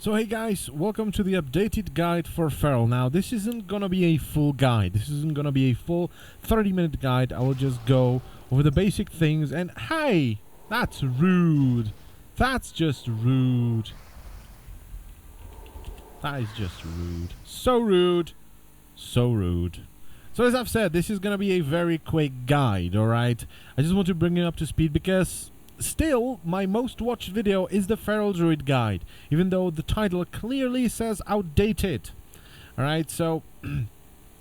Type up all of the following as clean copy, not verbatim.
So hey guys, welcome to the updated guide for Feral. Now this isn't gonna be a full guide, this isn't gonna be a full 30-minute guide. I will just go over the basic things and hey, that's rude. That's just rude. That is just rude. So rude. So rude. So as I've said, this is gonna be a very quick guide, alright? I just want to bring it up to speed because still, my most watched video is the Feral Druid guide, even though the title clearly says outdated. Alright, so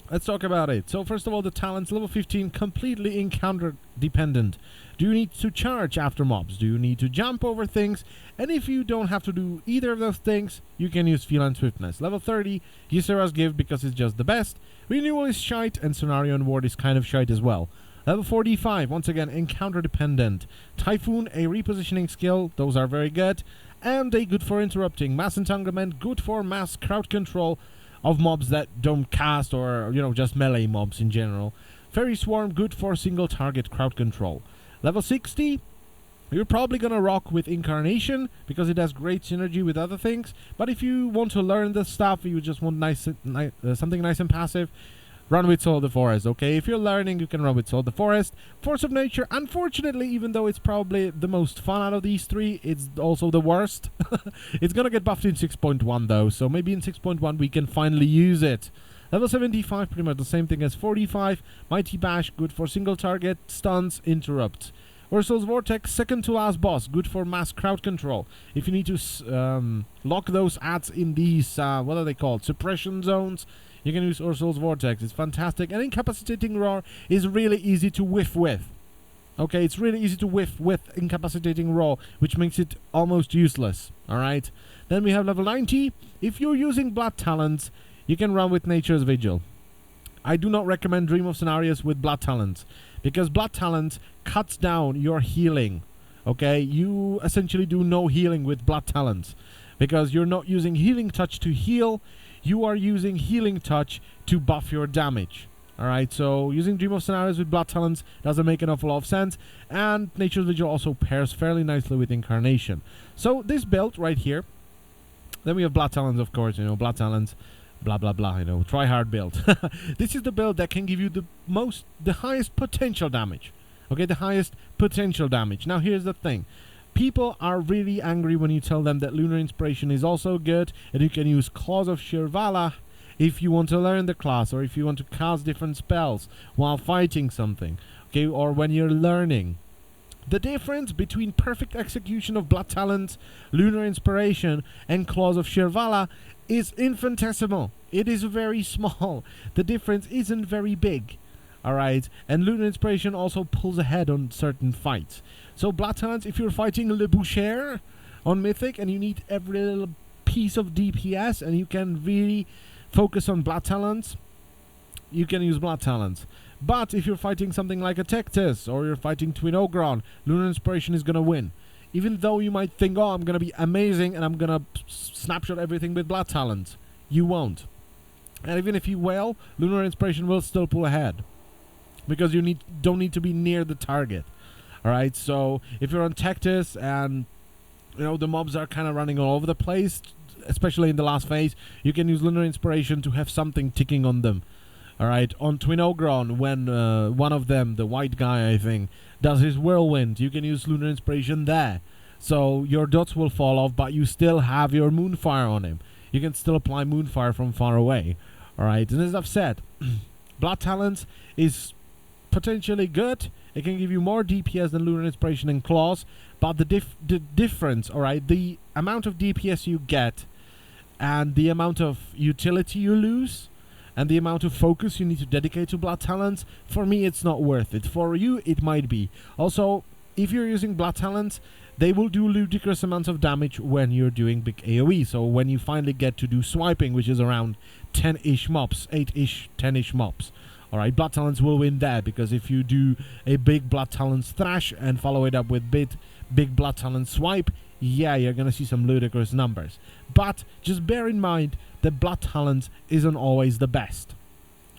let's talk about it. So first of all, the talents, level 15, completely encounter dependent. Do you need to charge after mobs? Do you need to jump over things? And if you don't have to do either of those things, you can use Feline Swiftness. Level 30, Ysera's Gift because it's just the best. Renewal is shite, and Scenario and Ward is kind of shite as well. Level 45, once again, encounter dependent. Typhoon, a repositioning skill, those are very good. And they good for interrupting. Mass entanglement, good for mass crowd control of mobs that don't cast or, just melee mobs in general. Fairy Swarm, good for single target crowd control. Level 60, you're probably gonna rock with Incarnation because it has great synergy with other things. But if you want to learn the stuff, you just want something nice and passive, run with Soul of the Forest, okay? If you're learning, you can run with Soul of the Forest. Force of Nature, unfortunately, even though it's probably the most fun out of these three, it's also the worst. It's gonna get buffed in 6.1 though, so maybe in 6.1 we can finally use it. Level 75, pretty much the same thing as 45. Mighty Bash, good for single target, stuns, interrupts. Ursul's Vortex, second to last boss, good for mass crowd control. If you need to lock those ads in these, what are they called, suppression zones, you can use Ursul's Vortex. It's fantastic. And Incapacitating Roar is really easy to whiff with. Okay, it's really easy to whiff with Incapacitating Roar, which makes it almost useless. Alright? Then we have level 90. If you're using Blood Talents, you can run with Nature's Vigil. I do not recommend Dream of Scenarios with Blood Talents, because Blood Talents cuts down your healing. Okay? You essentially do no healing with Blood Talents, because you're not using Healing Touch to heal. You are using Healing Touch to buff your damage. Alright, so using Dream of Scenarios with Blood Talents doesn't make an awful lot of sense, and Nature's Vigil also pairs fairly nicely with Incarnation. So this build right here, then we have Blood Talents, of course, Blood Talents, blah blah blah, try hard build. This is the build that can give you the highest potential damage. Okay, the highest potential damage. Now here's the thing. People are really angry when you tell them that Lunar Inspiration is also good, and you can use Claws of Shirvala if you want to learn the class, or if you want to cast different spells while fighting something, okay, or when you're learning. The difference between perfect execution of Blood Talents, Lunar Inspiration, and Claws of Shirvala is infinitesimal. It is very small. The difference isn't very big. Alright, and Lunar Inspiration also pulls ahead on certain fights. So Blood Talents, if you're fighting Le Boucher on Mythic and you need every little piece of DPS and you can really focus on Blood Talents, you can use Blood Talents. But if you're fighting something like a Tectis or you're fighting Twin Ogron, Lunar Inspiration is gonna win. Even though you might think, oh, I'm gonna be amazing and I'm gonna snapshot everything with Blood Talents, you won't. And even if you will, Lunar Inspiration will still pull ahead, because you don't need to be near the target. Alright, so if you're on Tectis and the mobs are kind of running all over the place, especially in the last phase, you can use Lunar Inspiration to have something ticking on them. Alright, on Twin Ogron, when one of them, the white guy I think, does his whirlwind, you can use Lunar Inspiration there. So your dots will fall off, but you still have your Moonfire on him. You can still apply Moonfire from far away. Alright, and as I've said, Blood Talents is potentially good. It can give you more DPS than Lunar Inspiration and Claws, but the difference, alright, the amount of DPS you get and the amount of utility you lose and the amount of focus you need to dedicate to Blood Talents, for me it's not worth it. For you, it might be. Also, if you're using Blood Talents, they will do ludicrous amounts of damage when you're doing big AoE. So when you finally get to do swiping, which is around 10-ish mobs, 8-ish, 10-ish mobs, alright, Blood Talents will win there, because if you do a big Blood Talents thrash and follow it up with big Blood Talents swipe, yeah, you're gonna see some ludicrous numbers. But just bear in mind that Blood Talents isn't always the best.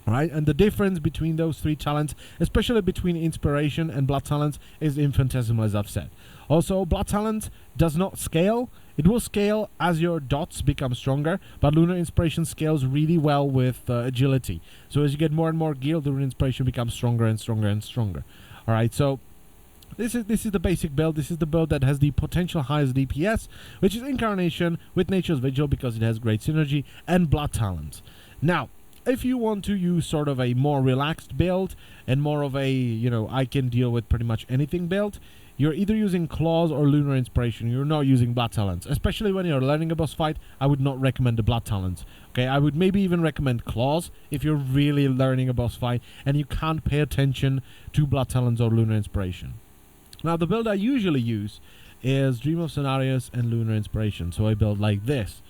Alright, and the difference between those three talents, especially between Inspiration and Blood Talents, is infinitesimal, as I've said. Also, Blood Talent does not scale. It will scale as your dots become stronger, but Lunar Inspiration scales really well with agility. So as you get more and more gear, Lunar Inspiration becomes stronger and stronger and stronger. Alright, so this is the basic build. This is the build that has the potential highest DPS, which is Incarnation with Nature's Vigil because it has great synergy, and Blood Talent. Now, if you want to use sort of a more relaxed build and more of a, you know, I can deal with pretty much anything build, you're either using Claws or Lunar Inspiration. You're not using Blood Talents. Especially when you're learning a boss fight, I would not recommend the Blood Talents. Okay, I would maybe even recommend Claws if you're really learning a boss fight and you can't pay attention to Blood Talents or Lunar Inspiration. Now, the build I usually use is Dream of Scenarios and Lunar Inspiration. So I build like this.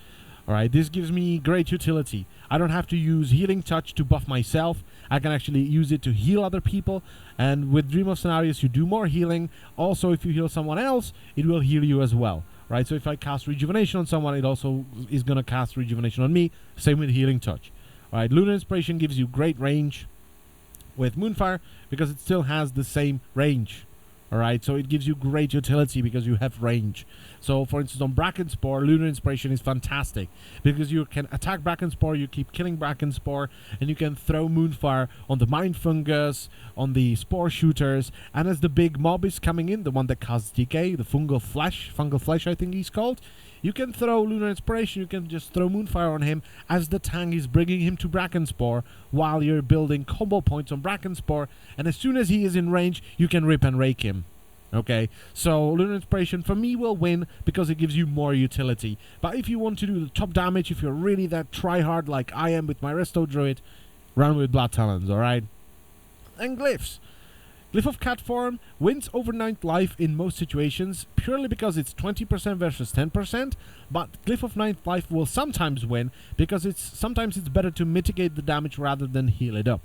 Alright, this gives me great utility. I don't have to use Healing Touch to buff myself. I can actually use it to heal other people. And with Dream of Scenarios, you do more healing. Also, if you heal someone else, it will heal you as well. Right, so if I cast Rejuvenation on someone, it also is going to cast Rejuvenation on me. Same with Healing Touch. Alright, Lunar Inspiration gives you great range with Moonfire because it still has the same range. Alright, so it gives you great utility because you have range. So, for instance, on Bracken Spore, Lunar Inspiration is fantastic because you can attack Bracken Spore, you keep killing Bracken Spore, and you can throw Moonfire on the Mind Fungus, on the Spore Shooters, and as the big mob is coming in, the one that casts decay, the Fungal Flesh I think he's called, you can throw Lunar Inspiration, you can just throw Moonfire on him as the tank is bringing him to Bracken Spore while you're building combo points on Bracken Spore, and as soon as he is in range, you can rip and rake him. Okay, so Lunar Inspiration for me will win because it gives you more utility. But if you want to do the top damage, if you're really that try-hard like I am with my Resto Druid, run with Blood Talons, alright? And Glyphs. Glyph of Cat form wins over 9th life in most situations, purely because it's 20% versus 10%, but Glyph of 9th life will sometimes win, because sometimes it's better to mitigate the damage rather than heal it up.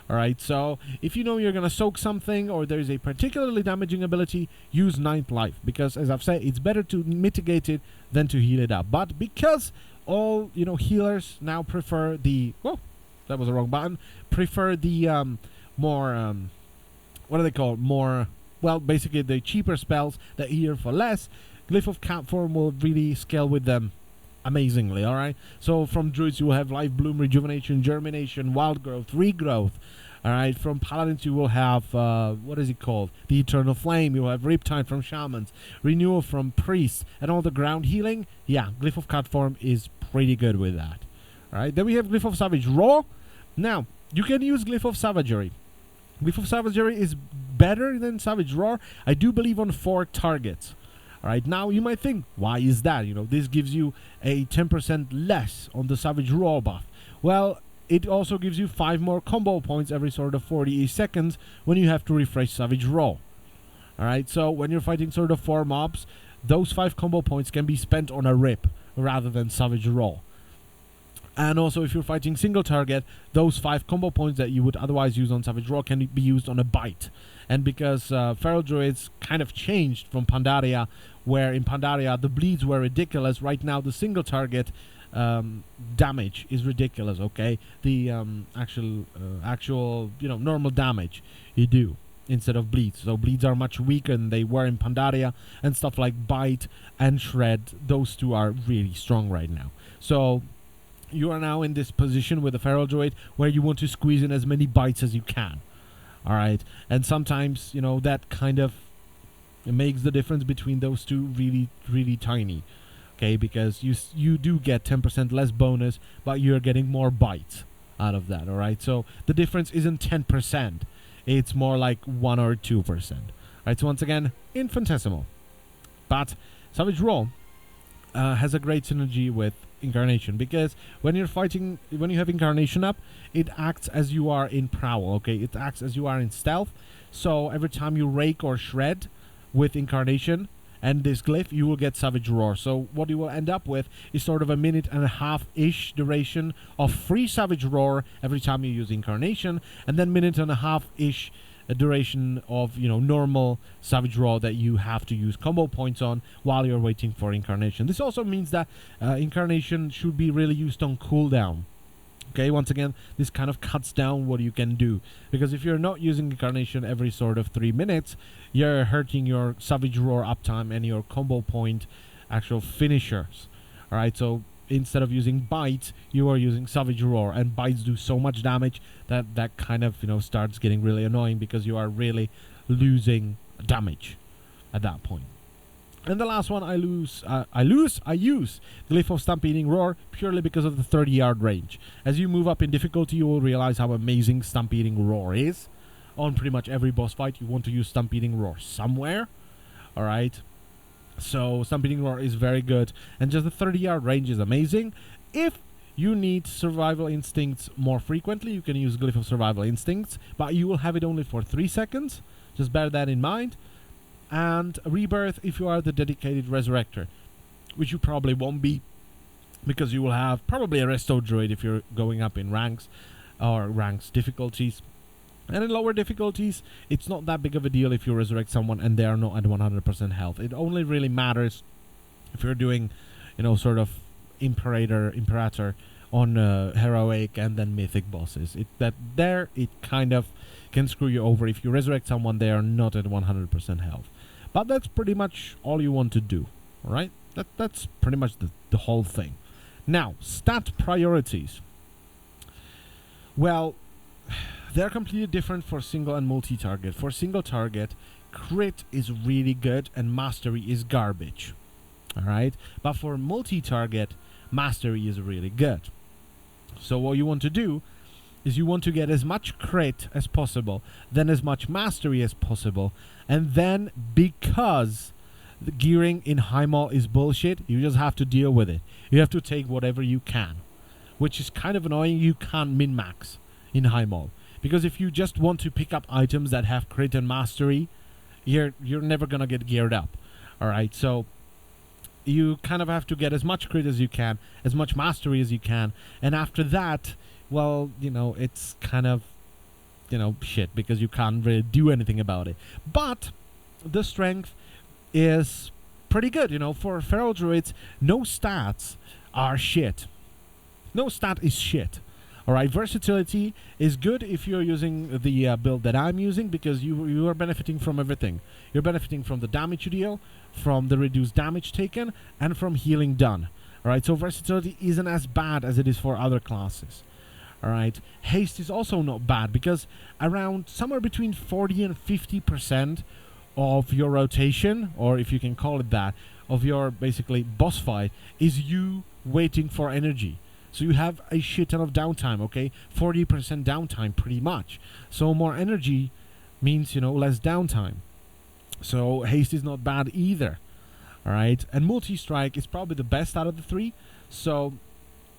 Alright, so if you know you're going to soak something or there's a particularly damaging ability, use 9th life. Because, as I've said, it's better to mitigate it than to heal it up. But because all, you know, healers now prefer the... Whoa, that was the wrong button. Prefer the more... what are they called? More... Well, basically the cheaper spells that heal for less. Glyph of Cat form will really scale with them amazingly, alright? So from Druids you will have Life Bloom, Rejuvenation, Germination, Wild Growth, Regrowth. Alright, from Paladins you will have, what is it called? The Eternal Flame. You will have Riptide from Shamans, Renewal from Priests, and all the ground healing. Yeah, Glyph of Cat form is pretty good with that. Alright, then we have Glyph of Savage Raw. Now, you can use Glyph of Savagery. Glyph of Savagery is better than Savage Roar, I do believe, on 4 targets. Alright, now you might think, why is that? You know, this gives you a 10% less on the Savage Roar buff. Well, it also gives you 5 more combo points every sort of 40 seconds when you have to refresh Savage Roar. Alright, so when you're fighting sort of 4 mobs, those 5 combo points can be spent on a rip rather than Savage Roar. And also, if you're fighting single target, those 5 combo points that you would otherwise use on Savage Roar can be used on a bite. And because Feral Druids kind of changed from Pandaria, where in Pandaria the bleeds were ridiculous, right now the single target damage is ridiculous, okay? The actual, you know, normal damage you do instead of bleeds. So bleeds are much weaker than they were in Pandaria, and stuff like Bite and Shred, those 2 are really strong right now. So you are now in this position with a Feral Druid where you want to squeeze in as many bites as you can. Alright, and sometimes, you know, that kind of makes the difference between those 2 really, really tiny. Okay, because you do get 10% less bonus, but you're getting more bites out of that, alright? So the difference isn't 10%, it's more like 1 or 2%. Alright, so once again, infinitesimal. But Savage Roar has a great synergy with Incarnation, because when you're fighting, when you have Incarnation up, it acts as you are in Prowl, okay? It acts as you are in Stealth, so every time you rake or shred with Incarnation and this glyph, you will get Savage Roar. So what you will end up with is sort of a 1.5-ish duration of free Savage Roar every time you use Incarnation, and then 1.5-ish duration of, you know, normal Savage Roar that you have to use combo points on while you're waiting for Incarnation. This also means that Incarnation should be really used on cooldown. Okay, once again, this kind of cuts down what you can do, because if you're not using Incarnation every sort of 3 minutes, you're hurting your Savage Roar uptime and your combo point actual finishers. Alright, so instead of using Bite, you are using Savage Roar, and Bites do so much damage that kind of, starts getting really annoying because you are really losing damage at that point. And the last one I use Glyph of Stampeding Roar purely because of the 30-yard range. As you move up in difficulty, you will realize how amazing Stampeding Roar is. On pretty much every boss fight, you want to use Stampeding Roar somewhere. Alright, so Stampeding Roar is very good, and just the 30-yard range is amazing. If you need Survival Instincts more frequently, you can use Glyph of Survival Instincts, but you will have it only for 3 seconds. Just bear that in mind. And Rebirth if you are the dedicated Resurrector, which you probably won't be, because you will have probably a Resto Druid if you're going up in ranks or ranks difficulties. And in lower difficulties, it's not that big of a deal if you resurrect someone and they are not at 100% health. It only really matters if you're doing, sort of Imperator on heroic and then mythic bosses. It kind of can screw you over. If you resurrect someone, they are not at 100% health. But that's pretty much all you want to do, alright? That's pretty much the whole thing. Now, stat priorities. Well, they're completely different for single and multi-target. For single target, crit is really good and mastery is garbage. Alright? But for multi-target, mastery is really good. So what you want to do is you want to get as much crit as possible, then as much mastery as possible, and then because the gearing in Highmaul is bullshit, you just have to deal with it. You have to take whatever you can, which is kind of annoying. You can't min-max in Highmaul, because if you just want to pick up items that have crit and mastery, you're never gonna get geared up. Alright, so you kind of have to get as much crit as you can, as much mastery as you can, and after that, well, it's kind of, shit, because you can't really do anything about it. But the strength is pretty good, for Feral Druids, no stats are shit. No stat is shit. Alright, versatility is good if you're using the build that I'm using, because you are benefiting from everything. You're benefiting from the damage you deal, from the reduced damage taken, and from healing done. Alright, so versatility isn't as bad as it is for other classes. Alright, haste is also not bad, because around somewhere between 40 and 50% of your rotation, or if you can call it that, of your basically boss fight is you waiting for energy. So you have a shit ton of downtime, okay? 40% downtime pretty much. So more energy means, less downtime. So haste is not bad either. Alright, and multi-strike is probably the best out of the three. So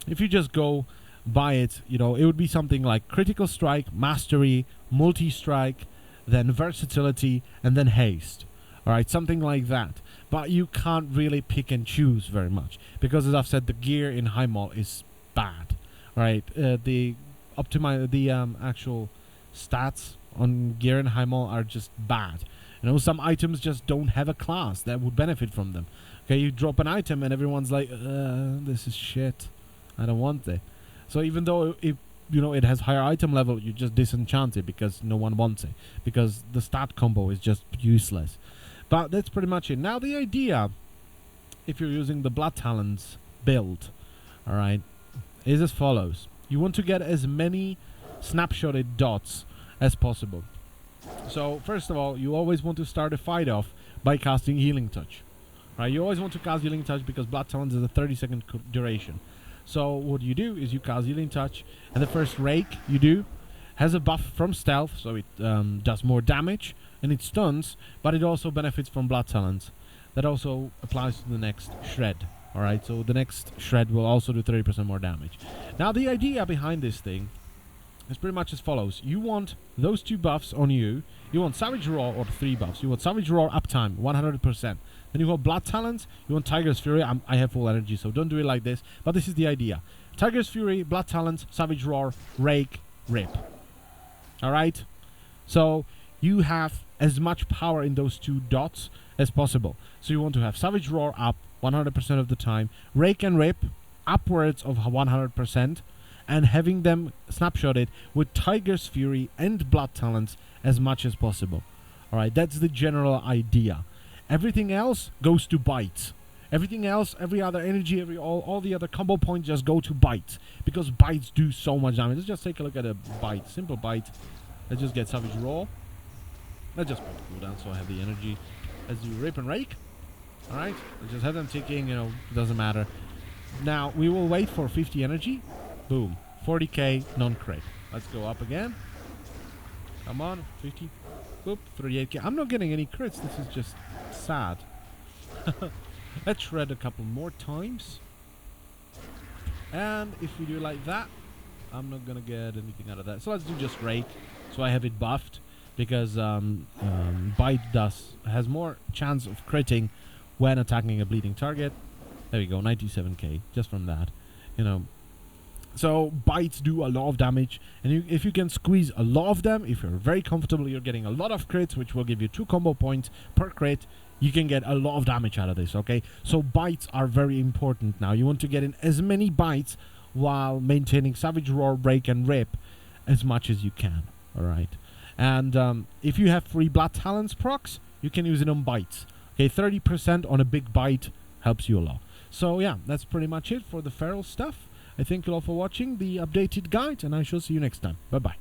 if you just go by it, it would be something like critical strike, mastery, multi-strike, then versatility, and then haste. Alright, something like that. But you can't really pick and choose very much, because as I've said, the gear in Highmaul is bad. Alright, the actual stats on gear in Highmaul are just bad. Some items just don't have a class that would benefit from them. Okay, you drop an item and everyone's like, this is shit, I don't want it. So even though it has higher item level, you just disenchant it because no one wants it, because the stat combo is just useless. But that's pretty much it. Now the idea, if you're using the Blood Talons build, alright, is as follows. You want to get as many snapshotted dots as possible. So first of all, you always want to start a fight off by casting Healing Touch. Right? You always want to cast Healing Touch because Blood Talons is a 30-second duration. So what you do is you cast Healing Touch, and the first rake you do has a buff from stealth, so it does more damage, and it stuns, but it also benefits from Blood Talons. That also applies to the next shred. Alright, so the next shred will also do 30% more damage. Now the idea behind this thing is pretty much as follows. You want those two buffs on you. You want Savage Roar, or 3 buffs. You want Savage Roar uptime, 100%. Then you want Blood Talons, you want Tiger's Fury. I have full energy, so don't do it like this. But this is the idea. Tiger's Fury, Blood Talons, Savage Roar, Rake, Rip. Alright? So you have as much power in those 2 dots as possible. So you want to have Savage Roar up 100% of the time, Rake and Rip upwards of 100%, and having them snapshotted with Tiger's Fury and Blood Talons as much as possible. Alright, that's the general idea. Everything else goes to Bite. Everything else, every other energy, all the other combo points just go to bites, because bites do so much damage. Let's just take a look at a bite, simple bite. Let's just get Savage Roar. Let's just put cooldown so I have the energy. Let's do Rip and Rake. Alright, let's just have them ticking, you know, doesn't matter. Now, we will wait for 50 energy. Boom. 40k, non-crit. Let's go up again. Come on, 50. Boop, 38k. I'm not getting any crits, this is just sad. Let's shred a couple more times. And if we do like that, I'm not gonna get anything out of that. So let's do just Rake, so I have it buffed. Because Bite has more chance of critting when attacking a bleeding target. There we go, 97k just from that, you know. So bites do a lot of damage, and if you can squeeze a lot of them, if you're very comfortable, you're getting a lot of crits, which will give you 2 combo points per crit. You can get a lot of damage out of this. Okay, so bites are very important now. You want to get in as many bites while maintaining Savage Roar, Break, and Rip as much as you can. All right. And if you have free Blood Talents procs, you can use it on bites. Okay, 30% on a big bite helps you a lot. So yeah, that's pretty much it for the feral stuff. I thank you all for watching the updated guide, and I shall see you next time. Bye-bye.